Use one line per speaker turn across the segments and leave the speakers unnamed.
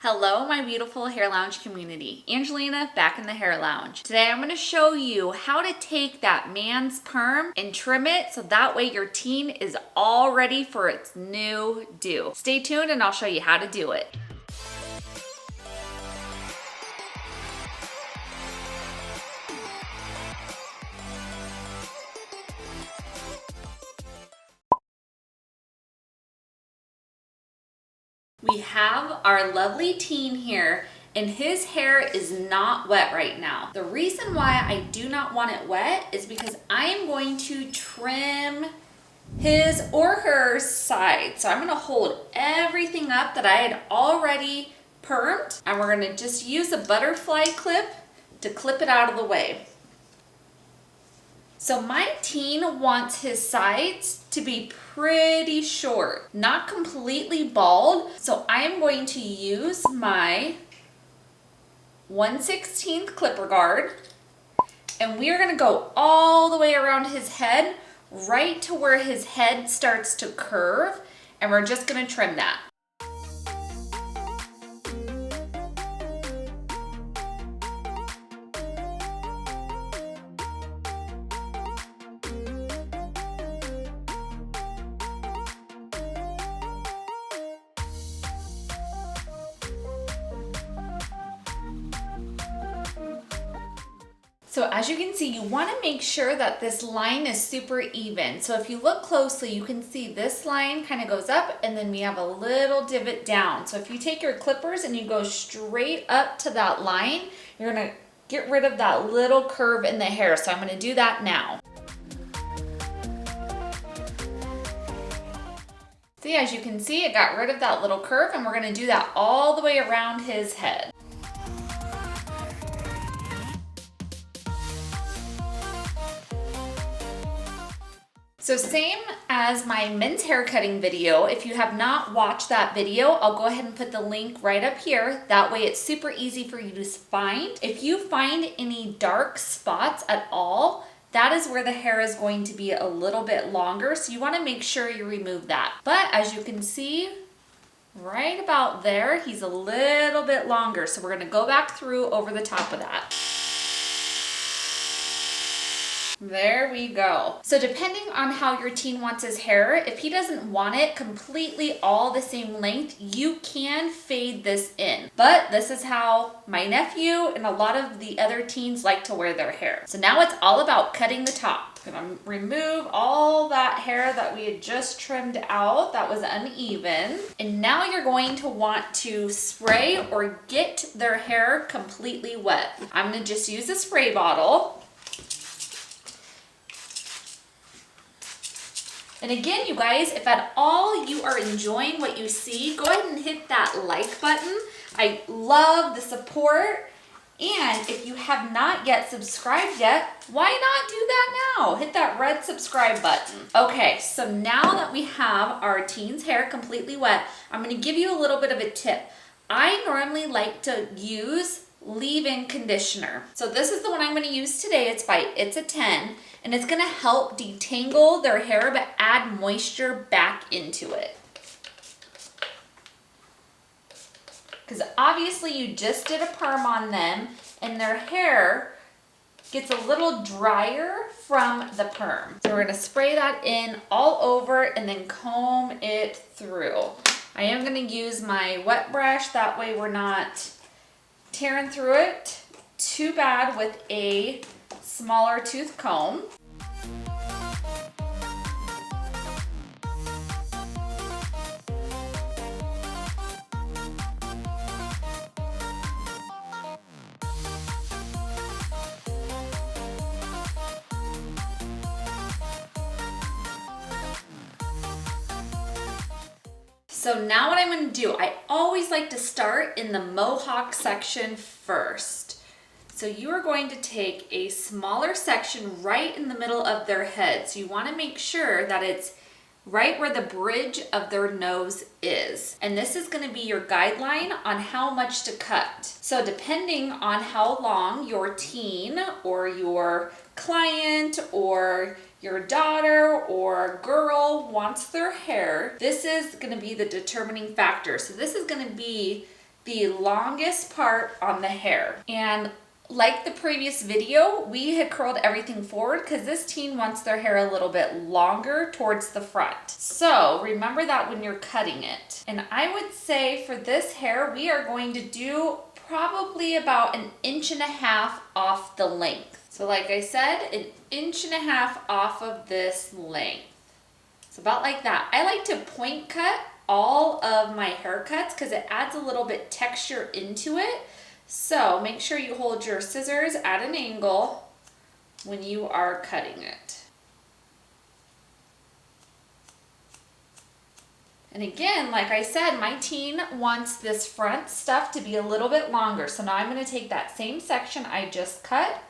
Hello, my beautiful Hair Lounge community. Angelina back in the Hair Lounge. Today I'm going to show you how to take that man's perm and trim it so that way your teen is all ready for its new do. Stay tuned and I'll show you how to do it. We have our lovely teen here and his hair is not wet right now. The reason why I do not want it wet is because I am going to trim his or her side. So I'm gonna hold everything up that I had already permed and we're gonna just use a butterfly clip to clip it out of the way. So my teen wants his sides to be pretty short, not completely bald. So I am going to use my 1/16 clipper guard and we are gonna go all the way around his head, right to where his head starts to curve, and we're just gonna trim that. So as you can see, you want to make sure that this line is super even. So if you look closely, you can see this line kind of goes up and then we have a little divot down. So if you take your clippers and you go straight up to that line, you're going to get rid of that little curve in the hair. So I'm going to do that now. See, as you can see, it got rid of that little curve and we're going to do that all the way around his head. So same as my men's hair cutting video, if you have not watched that video, I'll go ahead and put the link right up here. That way it's super easy for you to find. If you find any dark spots at all, that is where the hair is going to be a little bit longer. So you want to make sure you remove that. But as you can see, right about there, he's a little bit longer. So we're going to go back through over the top of that. There we go. So depending on how your teen wants his hair, if he doesn't want it completely all the same length, you can fade this in. But this is how my nephew and a lot of the other teens like to wear their hair. So now it's all about cutting the top. I'm gonna remove all that hair that we had just trimmed out that was uneven. And now you're going to want to spray or get their hair completely wet. I'm gonna just use a spray bottle. And again, you guys, if at all you are enjoying what you see, go ahead and hit that like button. I love the support. And if you have not yet subscribed yet, why not do that now? Hit that red subscribe button. Okay, so now that we have our teen's hair completely wet, I'm gonna give you a little bit of a tip. I normally like to use leave-in conditioner. So this is the one I'm going to use today. It's by It's a 10 and it's going to help detangle their hair but add moisture back into it. Because obviously you just did a perm on them and their hair gets a little drier from the perm. So we're going to spray that in all over and then comb it through. I am going to use my wet brush, that way we're not tearing through it too bad with a smaller tooth comb. So now what I'm going to do, I always like to start in the mohawk section first. So you are going to take a smaller section right in the middle of their head. So you want to make sure that it's right where the bridge of their nose is. And this is going to be your guideline on how much to cut. So depending on how long your teen or your client or your daughter or girl wants their hair, this is going to be the determining factor. So this is going to be the longest part on the hair. And like the previous video, we had curled everything forward because this teen wants their hair a little bit longer towards the front. So remember that when you're cutting it. And I would say for this hair, we are going to do probably about 1.5 inches off the length. So like I said, 1.5 inches off of this length. It's about like that. I like to point cut all of my haircuts because it adds a little bit texture into it. So make sure you hold your scissors at an angle when you are cutting it. And again, like I said, my teen wants this front stuff to be a little bit longer. So now I'm going to take that same section I just cut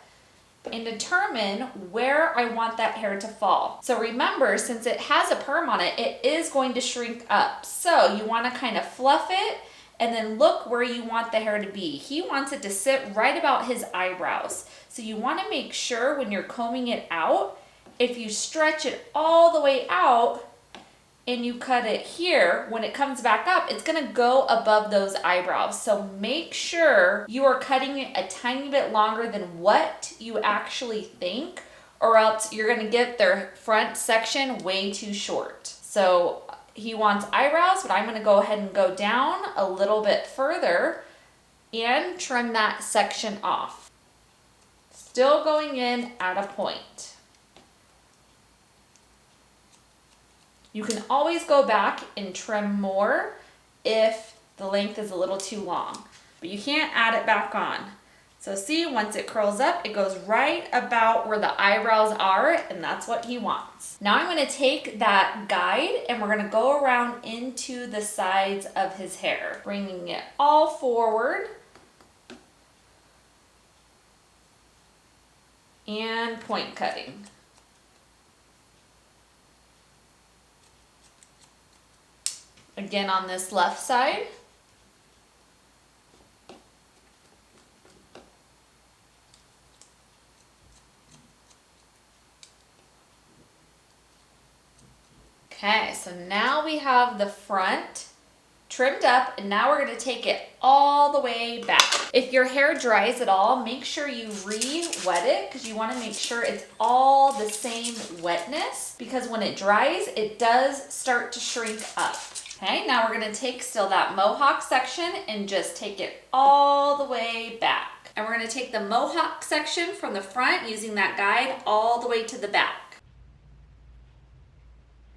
and determine where I want that hair to fall. So remember, since it has a perm on it, it is going to shrink up. So you want to kind of fluff it and then look where you want the hair to be. He wants it to sit right about his eyebrows. So you want to make sure when you're combing it out, if you stretch it all the way out and you cut it here, when it comes back up, it's gonna go above those eyebrows. So make sure you are cutting it a tiny bit longer than what you actually think, or else you're gonna get their front section way too short. So he wants eyebrows, but I'm gonna go ahead and go down a little bit further and trim that section off. Still going in at a point. You can always go back and trim more if the length is a little too long, but you can't add it back on. So see, once it curls up, it goes right about where the eyebrows are, and that's what he wants. Now I'm gonna take that guide and we're gonna go around into the sides of his hair, bringing it all forward and point cutting. Again on this left side. Okay, so now we have the front trimmed up, and now we're going to take it all the way back. If your hair dries at all, make sure you re-wet it because you want to make sure it's all the same wetness, because when it dries, it does start to shrink up. Okay, now we're going to take still that mohawk section and just take it all the way back. And we're going to take the mohawk section from the front using that guide all the way to the back.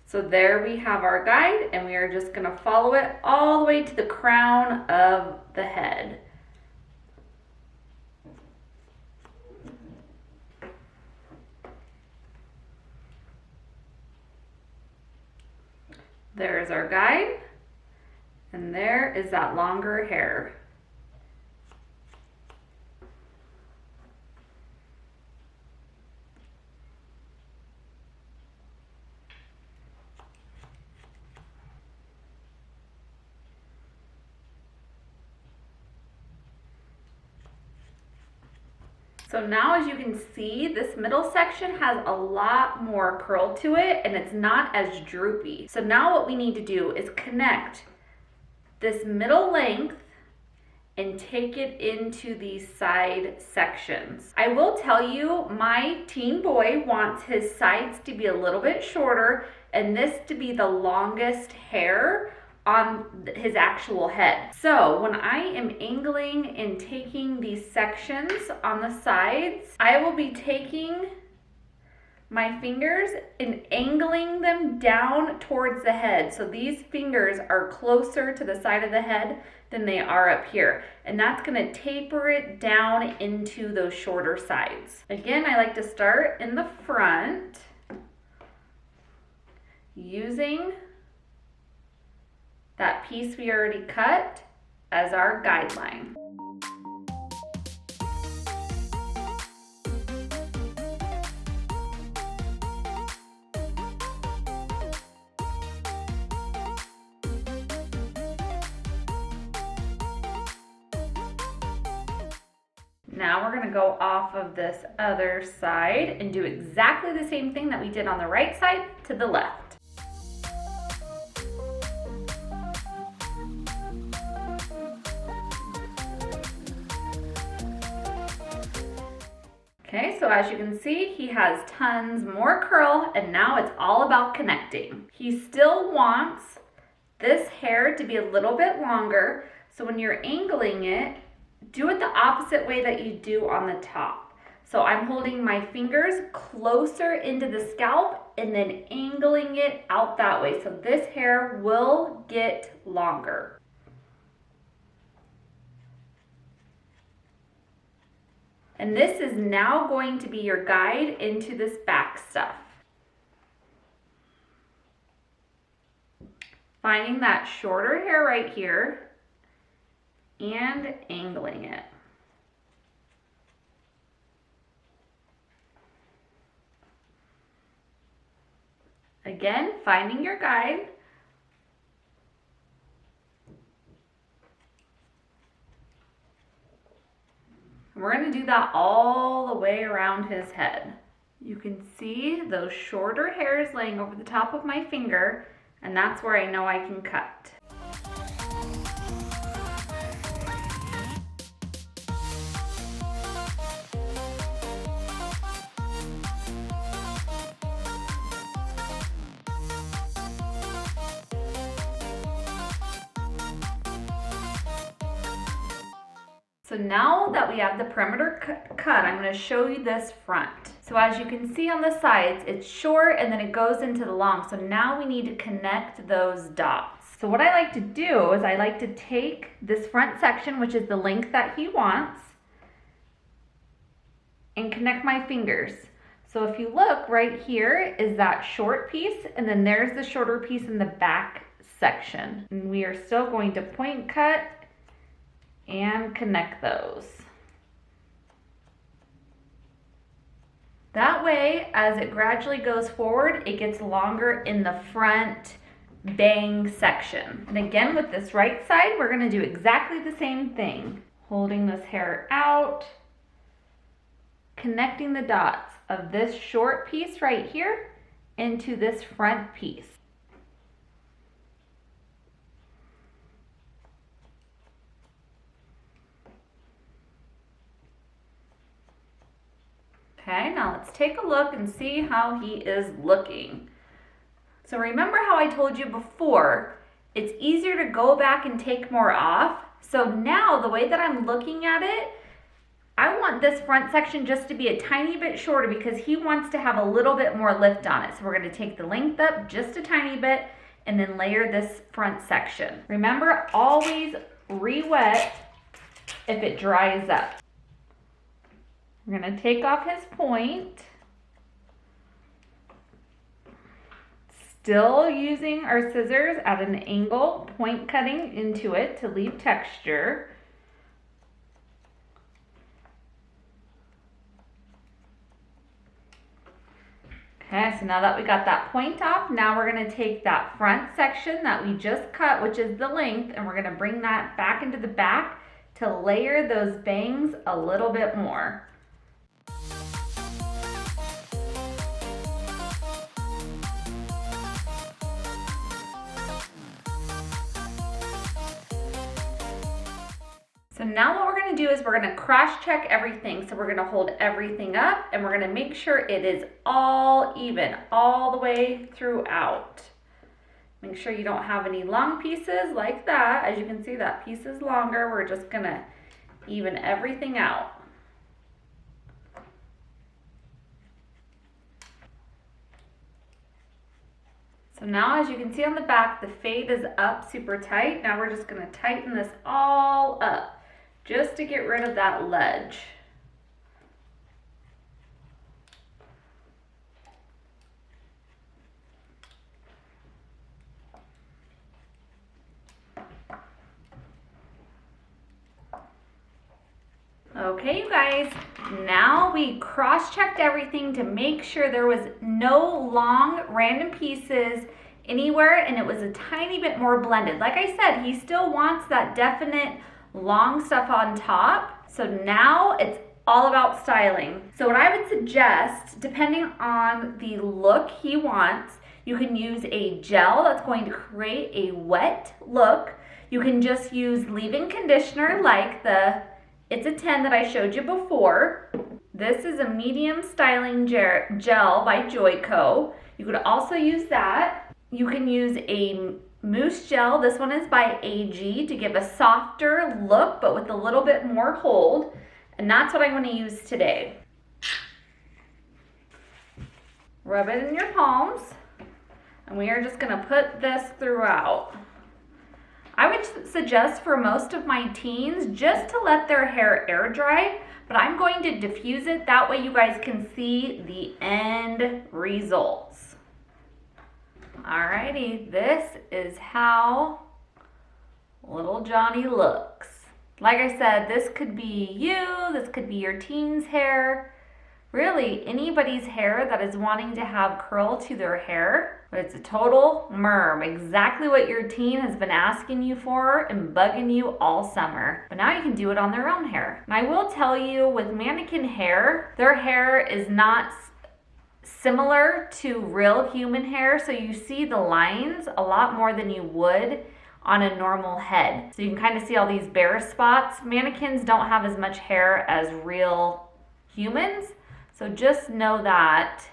So there we have our guide, and we are just going to follow it all the way to the crown of the head. There's our guide, and there is that longer hair. So now, as you can see, this middle section has a lot more curl to it, and it's not as droopy. So now what we need to do is connect this middle length and take it into these side sections. I will tell you, my teen boy wants his sides to be a little bit shorter and this to be the longest hair on his actual head. So when I am angling and taking these sections on the sides, I will be taking my fingers and angling them down towards the head. So these fingers are closer to the side of the head than they are up here. And that's gonna taper it down into those shorter sides. Again, I like to start in the front using that piece we already cut as our guideline. Now we're going to go off of this other side and do exactly the same thing that we did on the right side to the left. Okay, so as you can see, he has tons more curl, and now it's all about connecting. He still wants this hair to be a little bit longer, so when you're angling it, do it the opposite way that you do on the top. So I'm holding my fingers closer into the scalp and then angling it out that way. So this hair will get longer. And this is now going to be your guide into this back stuff. Finding that shorter hair right here and angling it. Again, finding your guide. We're going to do that all the way around his head. You can see those shorter hairs laying over the top of my finger, and that's where I know I can cut. So now that we have the perimeter cut, I'm going to show you this front. So as you can see on the sides, it's short and then it goes into the long. So now we need to connect those dots. So what I like to do is I like to take this front section, which is the length that he wants, and connect my fingers. So if you look right here is that short piece, and then there's the shorter piece in the back section. And we are still going to point cut and connect those. That way, as it gradually goes forward, it gets longer in the front bang section. And again, with this right side, we're gonna do exactly the same thing. Holding this hair out, connecting the dots of this short piece right here into this front piece. Okay, now let's take a look and see how he is looking. So remember how I told you before, it's easier to go back and take more off. So now the way that I'm looking at it, I want this front section just to be a tiny bit shorter because he wants to have a little bit more lift on it. So we're going to take the length up just a tiny bit and then layer this front section. Remember, always re-wet if it dries up. We're going to take off his point. Still using our scissors at an angle, point cutting into it to leave texture. Okay, so now that we got that point off, now we're going to take that front section that we just cut, which is the length, and we're going to bring that back into the back to layer those bangs a little bit more. So now what we're going to do is we're going to cross check everything. So we're going to hold everything up and we're going to make sure it is all even all the way throughout. Make sure you don't have any long pieces like that. As you can see, that piece is longer. We're just going to even everything out. So now as you can see on the back, the fade is up super tight. Now we're just going to tighten this all up just to get rid of that ledge. Okay, you guys, now we cross-checked everything to make sure there was no long random pieces anywhere and it was a tiny bit more blended. Like I said, he still wants that definite long stuff on top. So now it's all about styling. So what I would suggest, depending on the look he wants, you can use a gel that's going to create a wet look. You can just use leave-in conditioner like the It's a 10 that I showed you before. This is a medium styling gel by Joico. You could also use that. You can use a mousse gel. This one is by AG to give a softer look, but with a little bit more hold. And that's what I'm going to use today. Rub it in your palms. And we are just going to put this throughout. I would suggest for most of my teens just to let their hair air dry, but I'm going to diffuse it. That way you guys can see the end results. Alrighty, this is how little Johnny looks. Like I said, this could be you, this could be your teen's hair. Really, anybody's hair that is wanting to have curl to their hair. But it's a total merm, exactly what your teen has been asking you for and bugging you all summer. But now you can do it on their own hair. And I will tell you, with mannequin hair, their hair is not similar to real human hair, so you see the lines a lot more than you would on a normal head. So you can kind of see all these bare spots. Mannequins don't have as much hair as real humans, so just know that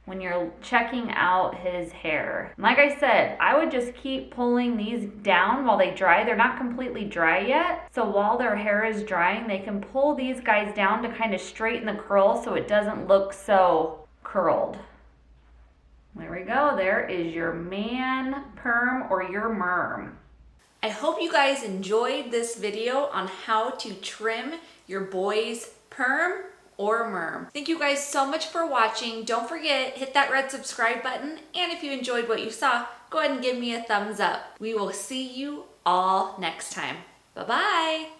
when you're checking out his hair. Like I said, I would just keep pulling these down while they dry. They're not completely dry yet, so while their hair is drying, they can pull these guys down to kind of straighten the curl so it doesn't look so curled. There we go. There is your man perm or your merm. I hope you guys enjoyed this video on how to trim your boy's perm or merm. Thank you guys so much for watching. Don't forget, hit that red subscribe button. And if you enjoyed what you saw, go ahead and give me a thumbs up. We will see you all next time. Bye-bye.